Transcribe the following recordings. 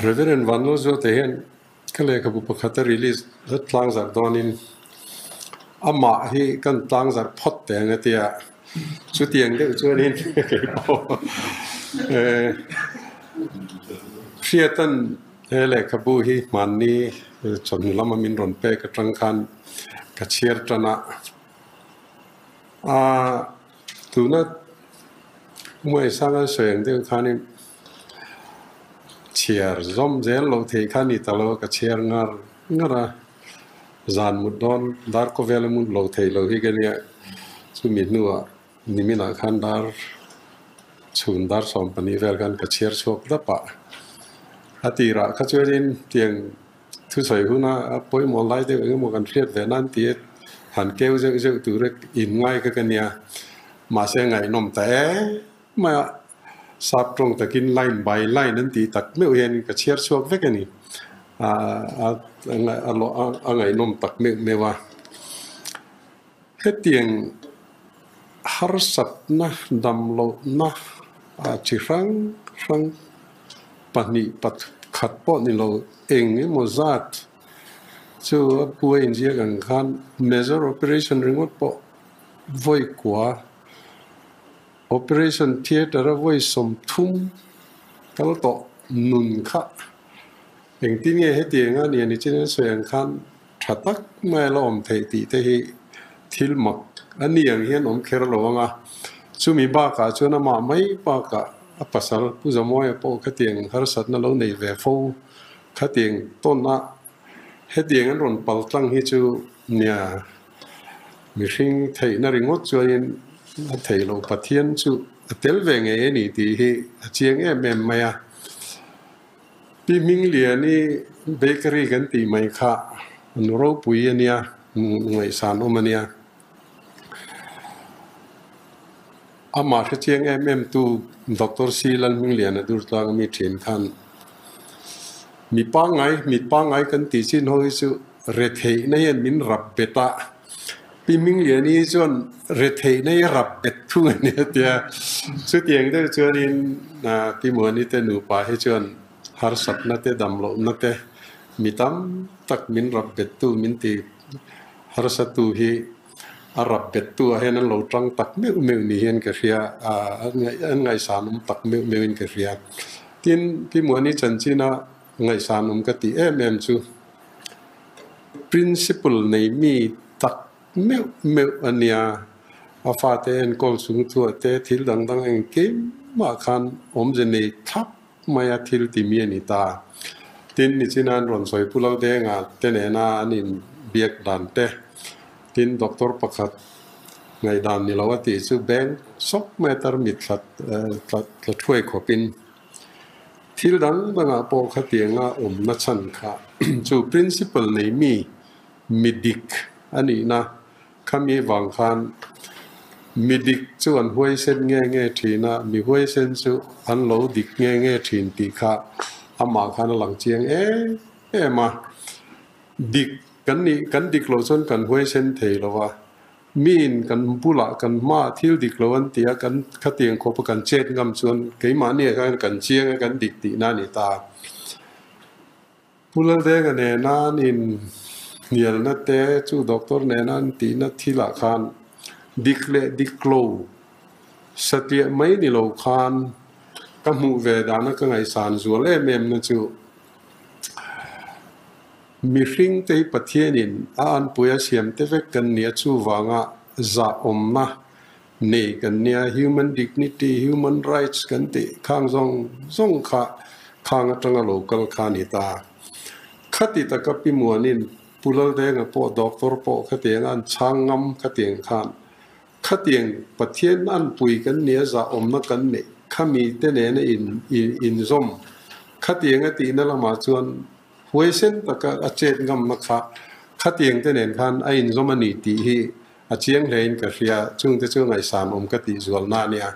Reverend Van Lo zo te hen kale ka bu pakhat release hat tlang zar donin ama hi kan tlang zar phot te nga tia chu tiang de chu nin khiatan hele ka bu hi man ni chon lama min ron pe ka tang khan ka chiar tana tu na moi sang a seng de khanin chiar zom zel lo the khani talo ka chiar ngara zan mudon dar ko vele mun lo the lo hi gania chu mi nuwa nimina khan dar chun dar som pani vel kan ka chiar chok da pa atira ka churin tiang thu soi huna poi mo lai de mo kan riat ve nan ti han keu je tu rek in ngai ka kania ma se ngai nom te ma sap trong takin line by line nan ti tak me yen ka chiar chok ve kani ngai nom tak me wa he tiang har sat na dam lo na chi rang pani pat khat po ni lo eng mo zat chu puai injia kan khan major operation ringot po voi kwa operation theater voi som thum kal to nun kha eng ti nge he ti nga ni chen soyang khan thatak mai lom thei ti te hi thil mak ani ang hian om kher lo nga chu mi ba ka chu na ma mai pa ka pasal pu zamoy po ka tiang har sat na lo nei ve fo ka tiang ton na he tiang an ron pal tlang hi chu nia mi hring thei na ringot chu in thei lo pathian chu tel ve nge ni ti hi chiang em maya pi ming lia ni bakery kan ti mai kha nu ro pui ania ngai san omania ama chiang em tu Dr. Silan Minglian dur tlang mi thin khan mi pa ngai kan ti chin hoi chu re thei na yen min rap beta pi Minglian ni chon re thei na rap bet thu ne tia chu tiang de churin na pi mo ni te nu pa he chon har sat na te dam lo na te mi tam tak min rap bet tu min ti har satu hi arab bet tu hen lo tang tak me ni hen ka ria ngai sanum tak me in ka ria tin pi mo ni chan china ngai sanum ka ti chu principle nei mi tak me ania afa te en kol sung tu te thil dang eng ke ma khan om je nei thap maya thil ti mi ni ta tin ni chinan ron soi pulau de nga te ne na anin biak dan te tin doctor pakhat ngai dan ni lawati chu bank sok meter mit thlat thoi khopin thil dang banga po khatianga na chan kha chu principle nei mi midik ani na khami wang khan midik chu an huai sen nge thina mi huai sen chu an lo dik nge thin ti kha ama khan lang chiang ma dik kan dik lo chon kan huai sen thei lowa min kan pula kan ma thil dik lo an tia kan khatiang kho pa kan chet ngam chon keima ne kan chiang kan dik ti na ni ta pula de ga ne na nin nial na te chu doctor ne nan ti na thila khan dik lo satia mai ni lo khan ka mu ve da na ka ngai san zual em na chu mi hring te pathianin an puya siam te vek kan nia chu wanga za omna nei kan nia human dignity human rights kan ti khang zong kha khang atanga local khani ta khati ta ka pi muanin pulal de nga po doctor po khatiang an changam khatiang khan khatiang pathian an pui kan nia za omna kan nei khami te ne na in zom khatiang ati na lama chuan huai sen taka achet ngam na kha khatiang te nen khan a in zomani ti hi a chiang lein ka ria chung te chu ngai san ka ti zual na nia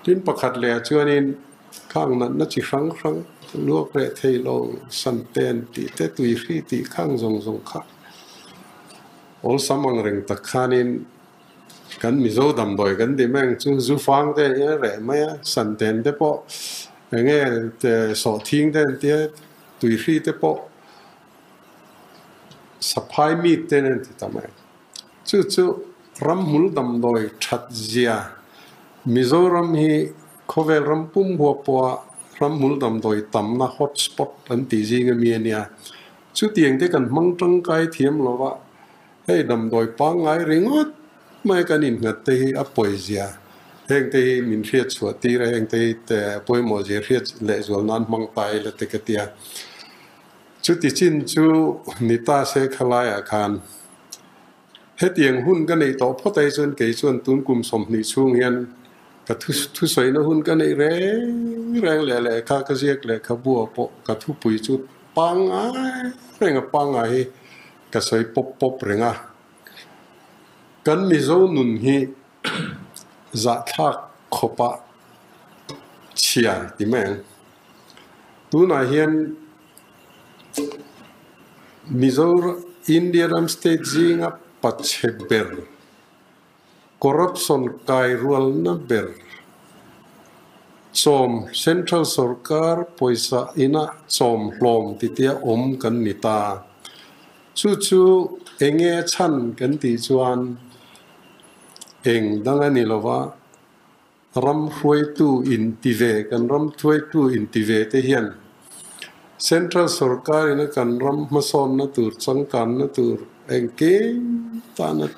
tin pakhat le chuanin khang na chi hrang luak re thei lo san ten ti te tui hri ti khang zong kha ol samang reng tak khanin kan mi zo dam doi kan di meng chu zu fang te re ma san ten te po nge te so thing ten te ตุยรีเตปอสะพายมีดเตนันที่ทำไมจู่ๆรำมุลดำโดยชัดเจียมิโซรัมฮีโคเวลรำปุ่มหัวปัวรำมุลดำโดยต่ำนะฮอตสปอตอันตีจีงเมียเนี่ยจู่เตียงที่กันมังจังไกเทียมเราว่าให้ดำโดยปังไงเริงอดไม่กันอินหัดที่อปอยเจียเฮงที่มินเรียดสวดที่เฮงที่แต่ปอยโมเจเรียดเละส่วนนั้นมังไตเละตะกเตียจู่ที่จินจู่นิตาเสกลายอาคารเฮตียงหุ่นกันในโตพอใจส่วนเกยส่วนตุนกลุ่มสมนิช่วงเย็นกระทุสวยนะหุ่นกันในแรงแหล่ข้ากระเจียกแหล่ขบัวปกกระทุปุยจุดปังไอเร่งปังไอกระสวยปบเร่งกันมิโซนุนฮีจะทักขบะเชียติแมงตัวน่าเห็นมิโซอินเดียรัมสเตทจิงปัจเจเบอร์คอร์รัปชันกายรัวนับเบอร์สมเซ็นทรัลสุรการพอยซาอินะสมลมติเตียกันนิตาจู่เองชันกันติจวนเองดังนี้ละว่ารำรวยตู้อินทิเวกันรำรวยตู้อินทิเวเทียนเซ็นทรัลสุรการอินะกันรำมาสอนนัตุรสังกันนัตุรเองเกตานัด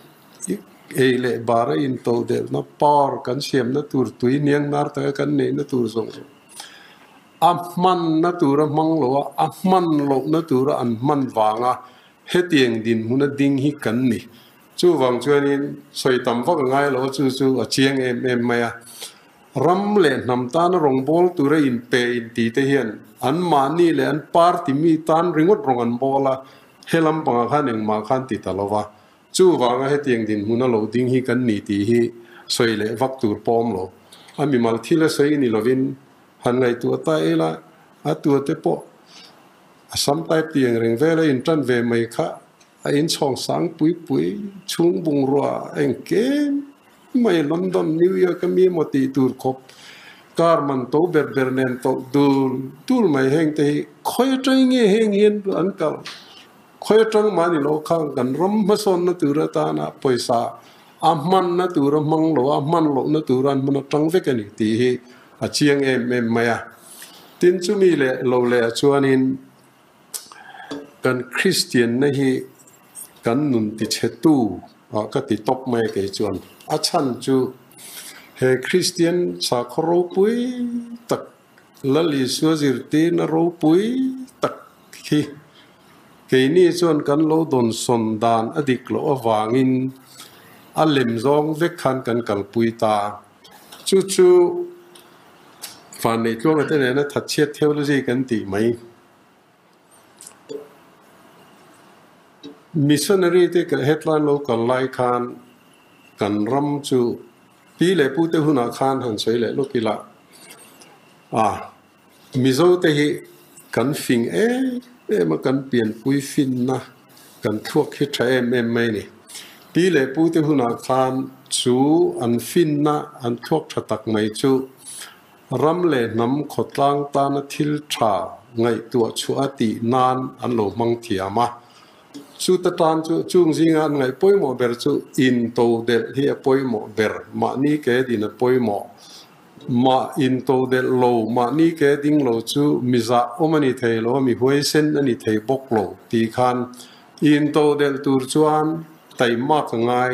เอเล่บาร์อินโตเดลนับปาร์กันเสียมนัตุรตุยเนียงนาร์ตกันเนนัตุรสงอัมมันนัตุรมังโลอัมมันโลนัตุรอันมันวางะเฮตียงดินมุนดิ่งฮิกันนี่จู่วังจวนนี้สวยต่ำฟักง่ายโลจู่เชียงเอ็มไม่อะรำเล่นน้ำตาลรองบอลตุระอินเปอินตีเทียนอันมานี่เลยอันปาร์ติมีตานริงวดรองอันบอลละเฮลัมปังขันเองมาขันติดตลอดว่าจู่วังเฮตียงดินมุนโลดิ่งฮิกันนี่ตีฮิสวยเลยวักตูร์ปอมโลอามีมาที่ละสวยนี่โลวินหันไงตัวตายละอัตัวเตปอสัมไตเตียงเริงเวลอินทรันเวไม่ค่ะอินช่องสังปุยชุงบุงรัวเองเกมไม่ลอนดอนนิวยอร์กมีหมดตีตูร์คบการมันโตเบอร์เนนโตดูไม่แห้งแต่คอยจังเงี้ยแห้งเย็นอันเก่าคอยจังมานี่โลข้างกันรำมาสอนนัตุระตานะปอยสาอามันนัตุระมังโลอามันโลนัตุรันมันจังเวกันอีกทีอาเชียงเอ็มไม่อะตินจุมีเลโลเลชวนินกันคริสเตียนนะฮีกันนุนติเชตูก็ติดตบไม่เกยจวนอาชันจูเฮคริสเตียนสักรูปุยตักลลิสวาจิรตีนรูปุยตักฮีเกยนี่จวนกันโลดอนสนดานอดีกโลวางินอัลเลมซองเวกขันกันกัลปุยตาจู่ฝันในช่วงนั้นเนี่ยนะทัดเชียเทวโลจีกันตีไหมมิชชันนารีที่เฮดไลน์โลกไลคานกันรำจูปีเล่พูดเตหุนาคานหันสวยเล่โลกิละมิโซเตหิกันฟิงมากันเปลี่ยนปุยฟินนะกันทวกฮิตเอ็มไม่นี่ปีเล่พูดเตหุนาคานจูอันฟินนะอันทวกฉตักไม่จูรำเล่น้ำขดลางตานทิลชาไงตัวชัวตินานอันโลมังเทียมาสุดท้ายจุงสิงานไงป่วยหมอเบอร์จูอินโตเดลเฮียป่วยหมอเบอร์มานี่แกดินป่วยหมอมาอินโตเดลโลมานี่แกดิ้งโลจูมิซาอมันนี่เทโลมีหวยเส้นอันนี้เทบกโลตีคันอินโตเดลตูร์จวนไตมากง่าย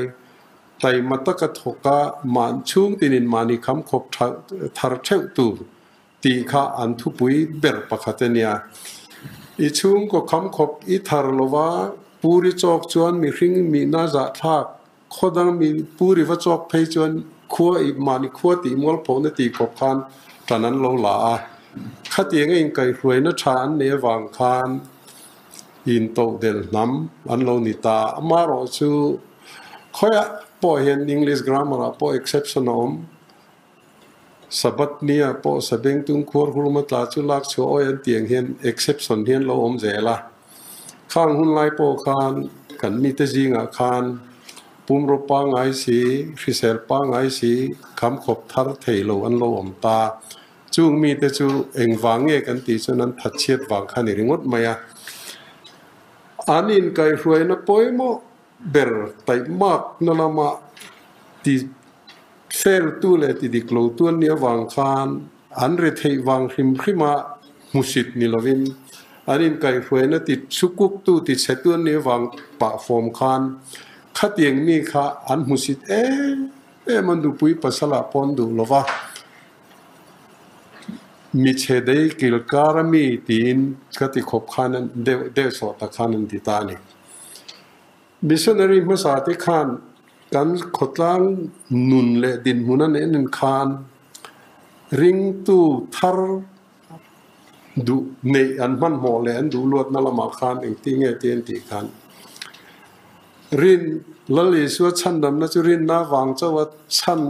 ไตมาตะกะทกะมันช่วงตินินมานี่คำขบทาร์เชตูตีข้าอันทุปุยเบอร์ปะคัตเนียอีช่วงก็คำขบอีทาร์โลวาปูริจอกจวนมีริงมีน่าจะทักขดังมีปูริวจอกเพยจวนขัวอีมานิขัวตีมอลพงนตีกบคานตอนนั้นเราหลาขัดยังไงไก่รวยนัชานเนวังคานอินโตเดลน้ำอันเรานิตาอมาโรจูขอยพอเห็นอังกฤษกรามาร์พอ exception อมสับเนี่ยพอสเบงตุงขัวคุลมาตาจุลักชัวอ้อยเตียงเห็น exception เห็นเราอมเจล่ะข้างหุ่นไล่โปคานกันมีแต่จิงอาคารปุ่มรูปปังไอสีฟิเซลปังไอสีคำขบทาร์เทโลอันโลอมตา จูงมีแต่จูเองวางเงกันตีฉะนั้นทัดเชียดวางขันนี่งดไหมอ่ะอันนี้ไกรวยนะปอยโมเบอร์ไตมากนั่นละมาตีเซลตัวเลยตีดิกลูตัวเนี้ยวางขันอันเรทัยวางริมขึ้นมามุสิตนี่ละวินอันนี้ไกรวยนะติดสุกุกตัวติดเซตัวเนี้ยวางปะฟอมขันขัดยังมีข้าอันมุสิตมันดูปุยปัสสาวะปนดูหรอวะมีเชดได้กิลการมีตีนกติขบขันเดสอตขันติตานี่มิชชันนารีมาสาธิขันกันขดลังนุนเลดินมุนันเอ็นขันริงตูทาร์ดูในอันมันหมอเลนดูลวดนั่นละมาขันเองที่เงี้ยเตียนตีขันรินลลิสวชันดำนะจุรินน้าวางเจ้าว่าชัน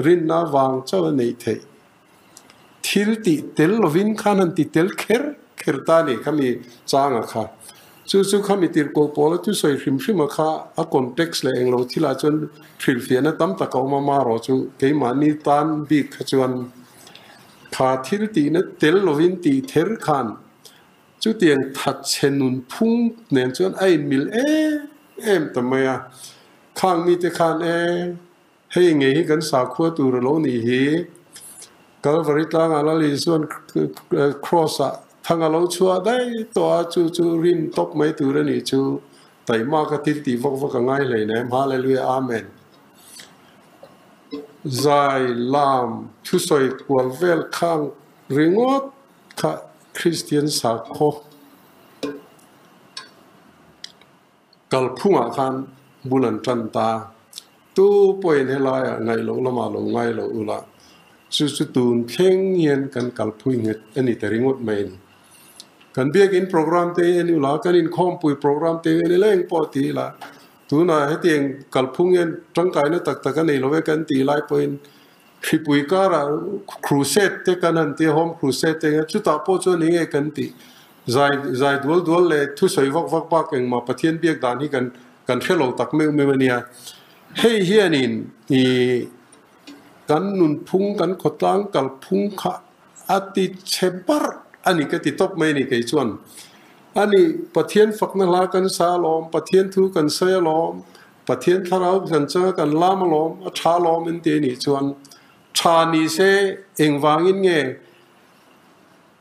รินน้าวางเจ้าในเททิลติเตลวินขันติเตลเคร์ตานี่ขามีจางอะค่ะจู่ๆขามีติร์โกโปแล้วจู่ใส่ฟิมอะค่ะอะคอนเท็กซ์เลยเองเราที่ละจนฟิลเฟียนะตั้มตะเขามารอจู่เกี่ยมันนี่ตันบีขจวนขาทิลตินะเตลวินติเทร์ขันจู่เตียงทัดเชนุนพุ่งเนี่ยจนไอ้มิลทำไมอ่ะข้างมีแต่ขันให้ไงกันสาขวดตัวเรานี่ฮีก็บริตางอะไรส่วนครอสทางเราชัวได้ตัวจู่รินตบไม่ตัวนี่จู่แต่มากติดตีฟักง่ายเลยนะฮาเลลูยาอาเมนใจลามทุสอยกวลเวลข้างริงอดข้าคริสเตียนสาขกัลพุ่งอาคารบุลันจันตาตู้ป่วยในลายไงหลงละมาหลงไงหลงอุละสุดตูนเพ่งเย็นกันกัลพุ่งเงิดอันนี้แต่ริงดไม่กันเบียกินโปรแกรมเตยนี่ละกันอินคอมปุยโปรแกรมเตยนี่เล่งปอตีละตัวน่ะให้เตียงกัลพุ่งเงินจังไกเนี่ยตักกันนี่เราเวกันตีไล่ปุยที่ปุยการะครูเซตเตกันนั่นที่โฮมครูเซตเตกันจุดต่อโพชนี่ไงกันตีใจดัวเลยทุสอยวักเองมาประเทศเบียกดานี่กันเชื่อเราตักไม่วันนี้ให้เฮียนินกันนุนพุ่งกันขดล้างกัลพุ่งข้าอาทิตย์เชบาร์อันนี้ก็ติดตบไม่นี่กี่ชวนอันนี้ประเทศฝักนั่งลากันซาลอมประเทศทุกันเสียลอมประเทศทารากันเจอกันลามลอมชาลอมเป็นเตนี่ชวนชานีเซเองวางอินเง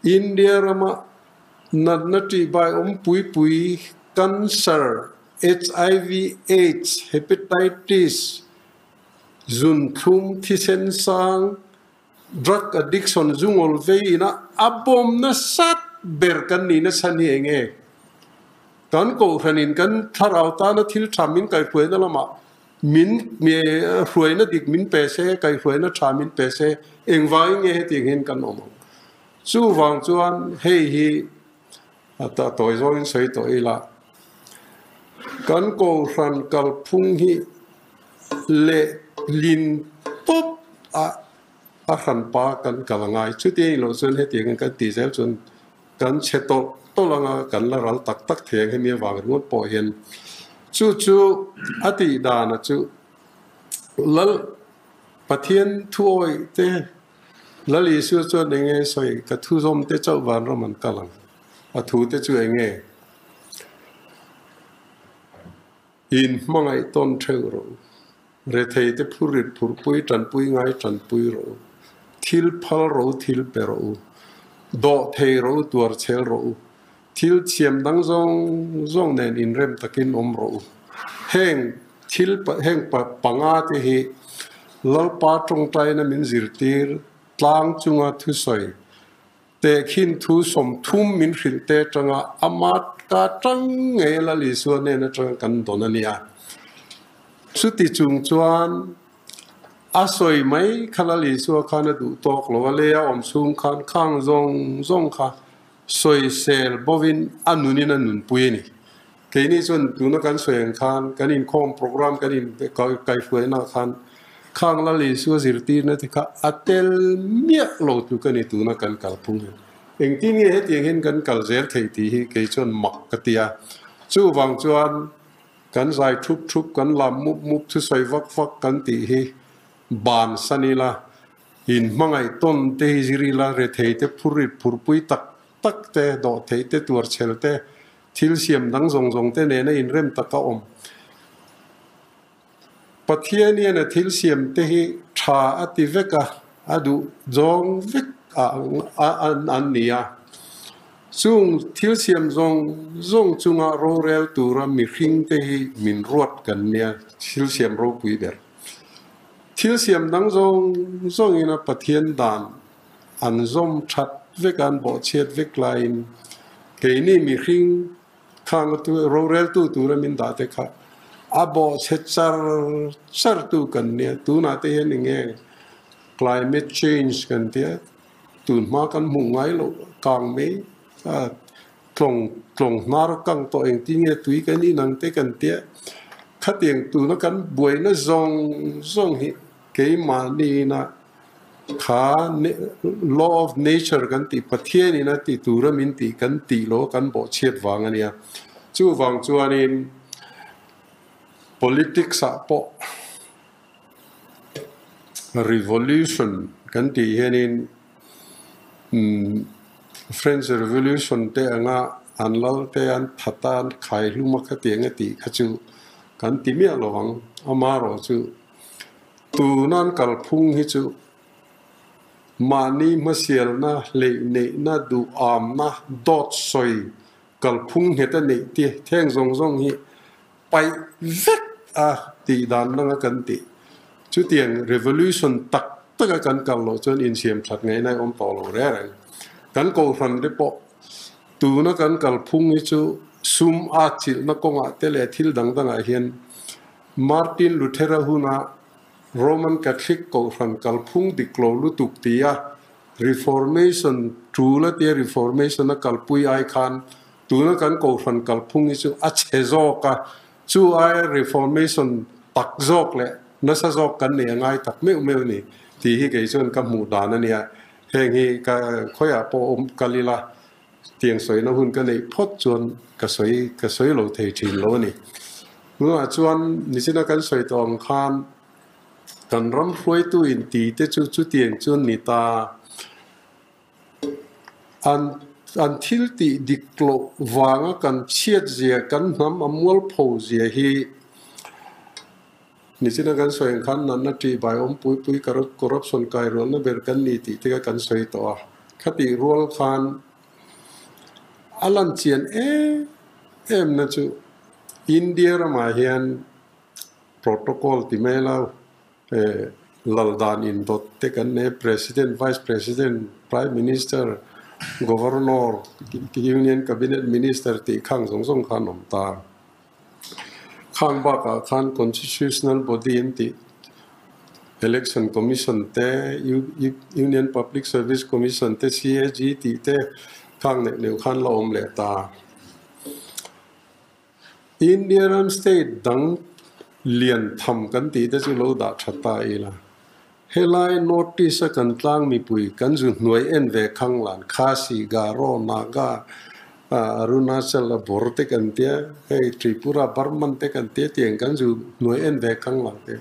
อินเดียรามานัดที่ใบปุยกันเซอร์ HIV AIDS hepatitis จุนทุ่มที่เซนซัง drug addiction จุงอลเวนะอับบอมนัสัตเบรกันนี่นัสันนี่เองกันโกขันินกันถ้าเราตานะทิลทามินไก่รวยนั่นละมามินมีรวยนะดิกมินเปเซ่ไก่รวยนะทามินเปเซ่เองว่าเองที่เห็นกันออกมาสู้วังจวนเฮฮีแต่ตัวจอยสวยตัวอีละกันโกขันกัลพุ่งฮีเลลินปุ๊บขันปากันกัลง่ายชุดนี้เราส่วนให้ตีกันตีเซลจนกันเชตโตลังกันละรัลตักเถียงให้มีวางกันงดปอเห็นจู่อดีดานะจู่ลลปะเทียนทั่วเตลลิสุจวนเองสวยกระทุ้มเตเจ้าวันเรามันกัลังถูเตจู่เองอินมังไอต้นเทโรเรทัยเตพูริดพูปุยจันปุยง่ายจันปุยโรทิลพัลโรทิลเปโรดอเทโรตัวเชลโรทิลเชียมดังซงเนนอินเรมตะกินอมโรแห้งทิลแห้งปังอาเตหิลลปาตรงใจนั้นมินซิรตีร์ตลางจุงอาทุสอยเตขินทุสมทุ่มมินฟิลเตจังอามาตกาจังเงลลิสวนเนนจังกันตอนนี้สุติจุงจวนอาศัยไม่ขลังลิสวนขันดูตอกโลวเลียอมซุงขันข้างซงค่ะสวยเซลบวินอันนุนินันนุนปุยนี่แค่นี้จนดูนักการสวยขันกันอินคอมโปรแกรมกันอินไกด์สวยนักขันข้างละลิสวนสิรตีนั่นที่ข้าอัตเตลเมียโลตุกันนี่ดูนักการกัลปุ่งเองที่นี่เหตุเห็นกันกัลเซลเทตีแค่จนมักกติยาจู่วังจวนกันใจทุบกันลำมุบทุสวยวักกันตีบานสันนิละ in mangai ton te zirila re thei te phurit phurpui tak te do thei te tur chel te thil siam dang zong zong te ne na in rem taka om pathian ya na thil siam te hi tha ati veka adu zong vek an nia chung thil siam zong chunga ro rel tura mi hring te hi min ruat kan nia thil siam ro pui ber thil siam dang zong ina pathian dan an zom that vek an bo chet vek lain ke ni mi hring khang tu ro rel tura min da te kha abo chet char tu kan nia tu na te hen nge climate change kan tia tun ma kan mu ngai lo kang me tlong nar kang to eng ti nge tui kan ni nang te kan tia khát tiền tu nó cắn buổi nó zong hi cái mà đi na khá law of nature kan ti pathian ni na ti tu ra min ti kan ti lo kan bo chet wang ania chu wang chuan in politics a po revolution kan ti hianin French Revolution te anga an lo te an thatan khai luma kha tiang ti khachu kan ti mi alowang amaro chu tu nan kal phung hi chu mani masial na le ne na du am na dot soi kal phung heta ne ti theng zong hi pai vek a ti dan na kan ti chu tiang revolution tak kan kal lo chon in siam that ngai nai om to lo re rang kan ko ran de po tu na kan kal phung hi chu sum a chil na konga tele thil dang a hian Martin Luther huna Roman Catholic ko ran kal phung diklo lu tuk tia reformation trula tia reformation na kal pui ai khan tu na kan ko ran kal phung hi chu a chezo ka chu ai reformation tak zok le na sa zok kan ne ngai tak meu ni ti hi ke chon ka mu dan ania heng hi ka khoya po kalila tiang soi na hun ka nei phot chuan ka soi lo thei thin lo ni ngua chuan ni sina kan soi tong khan kan ram hruai tu in ti te chu tiang chuan ni ta an thil ti diklo wanga kan chiat zia kan nam amwal pho zia hi ni sina kan soi khan nan na ti bai om pui corruption kai ro na ber kan ni ti te kan soi to khati rol khan alan chian em na chu India ma hian protocol ti mela laldan in dot te kan ne president vice president prime minister governor union cabinet minister ti khang zong khan om ta khang ba ka khan constitutional body in ti election commission te union public service commission te CAG ti te khang ne khan la om le ta Indian state dang lian tham kan ti te chu lo da thata ila helai notice kan tlang mi pui kan ju hnuai en ve khang lan khasi garo naga Arunachal borte kan tia hey Tripura Burman te kan tia tiang kan ju hnuai en ve khang lan te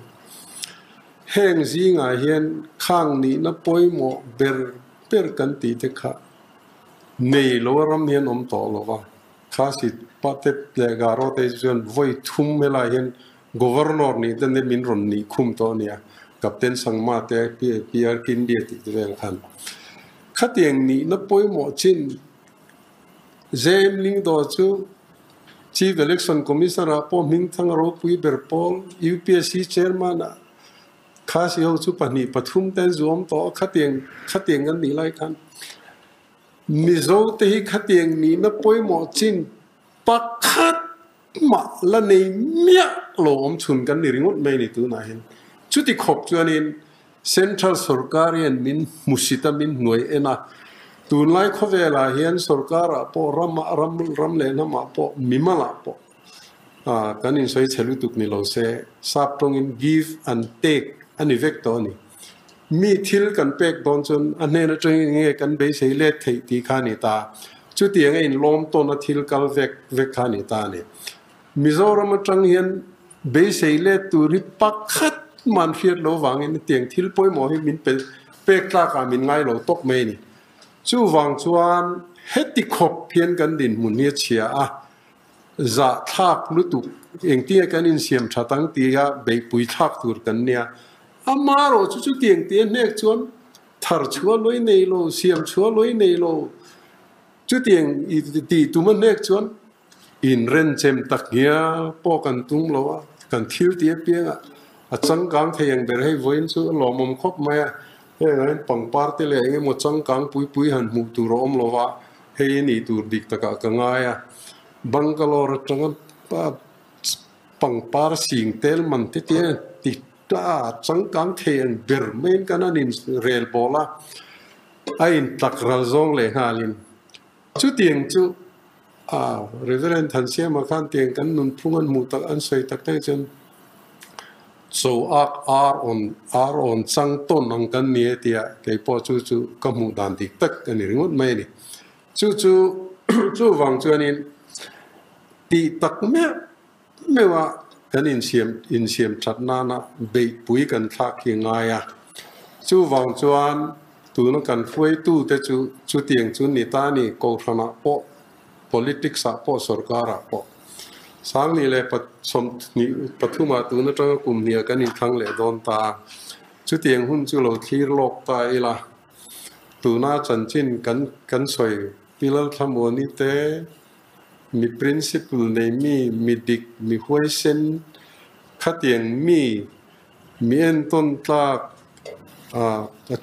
heng zinga hian khang ni na poimo ber kan ti te kha nei lo ram hian om to lo wa khasi pate le garo te jon voi thum mela hian governor ni den min ron ni khum to nia captain sangma te PR kin dia ti vel khan khatiang ni na poimo chin zem ling do chu chief election commissioner po ming thang ro pui ber pol UPSC chairman khasi ho chu pani pathum ten zom to khatiang an ni lai khan mizo te hi khatiang ni na poimo chin pakhat ma la nei mia lo om chun kan ni ringot mai ni tu na hin chuti khop chuanin central sarkarian min musita min noi ena tun lai khovela hian sarkara po ram le na ma po mimala po kan in soi chelu tuk ni lo se sap tong in give and take ani vek to ni mi thil kan pek don chun ane na tring nge kan be sei le thei ti khani ta chu ti nge in lom to na thil kal vek khani ta ni Mizoram atang hian be sei le tu ri pakhat man fiat lo wangin tiang thil poi mo hi min เปกตากามินไงเราตกเมนี่จู่วังจวนเฮติขบเพียนกันดินมุนเนียเชียอะจะทักลุตุเองเตียกันอินเสียมชาตังเตียเบยปุยทักตูร์กันเนี่ยอามาโรจู่เตียงเตียนเนกจวนทาร์ชัวลอยเนโลเสียมชัวลอยเนโลจู่เตียงอีตีตุมันเนกจวนอินเรนเจมตักเนียปอกันตุ้งโลวะกันทิวเตียเปียงอะจังกังเทียงเบรให้ไว้จู่หลอมมคบมาเฮ้ยปังปาร์ติเลยไงหมดจังกังปุยหันมุตุรอมโลวะเฮ้ยนี่ตูดิกตะกะกังไงอะบังกะโลรจังปังปาร์สิงเตลมันติเตียติดตาจังกังเทียงเบรเมนกันนั่นอินเรลบอลาไอ้ตักรัลซงเลยฮาลินจู่เตียงจู่เรเวอเรนทันเซียมาคันเตียงกันนุนพุ่งอันมุตักอันสวยตักได้จนso on sang ton ang kan nie tia ke po chu kamu dan dik tak kan ringot mai ni chu wang chuan in ti tak me wa kan in siam that na na be pui kan thak ki nga ya chu wang chuan tu no kan foi tu te chu tiang chu ni ta ni ko thana po politics a po sarkara po sangนี่เลยปัจจุนี่ปัจจุบันตัวนั้นก็กลุ่มเนี่ยกันอีกครั้งเลยโดนตาชุดเตียงหุ้นจุโลที่โลกตายละตัวน่าจันจินกันสวยพิลทำวันนี้เตมี principle ในมีดิกมีห้วยเส้นขัดเตียงมีเอ็นต้นตา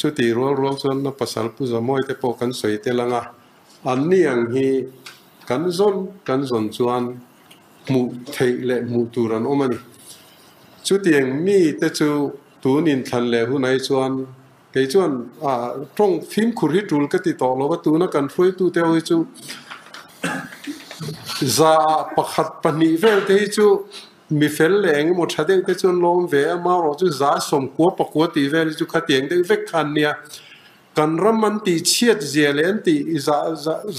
ชุดที่รัวส่วนนับภาษาพูดสมัยแต่พอกันสวยเตลังอ่ะอันนี้อย่างที่กันซนชวนมูเทเลมูตูรันอมันชุดเตียงมีแต่จูตัวนินทันเลหุนายชวนไอชวนตรงฟิล์มคุริจูลก็ติดต่อเราว่าตัวนักการฟื้นตัวเดียวจูจะประคัดปนิเวลเดียวจูมีเฟลแรงหมดชัดเองแต่ชวนลงเวมาเราจูจะสมควรประกวดตีเวลจูขัดเตียงได้เวกคันเนี่ยกันรำมันตีเชียดเจียเลนตี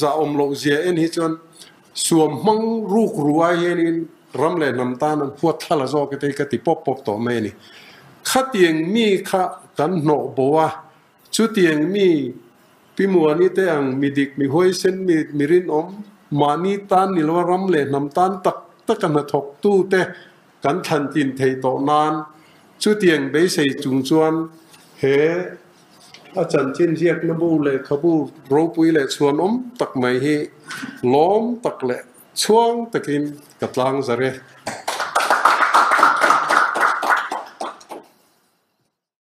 จะอมโลเจียเอ็นฮิจวนสวมมังรูกรัวเย็นรำเลยน้ำตาลพวดทะเลโจกติกติปอบต่อเมนี่ขัดเตียงมีข้ากันโหนบัวชุดเตียงมีพิมัวนี่แต่ยังมีดิกมีห้อยเส้นมีรินอมมานี่ตานนี่เรารำเลยน้ำตาลตักกันถกตู้แต่กันทันจินเทยต่อนานชุดเตียงไปใส่จุงจวนเฮอาจารย์จินเรียกนบูเลยขบูโรปุยเลยชวนตักไม่ให้ล้อมตักเลยช่วงตะกินกัดล้างซะเลย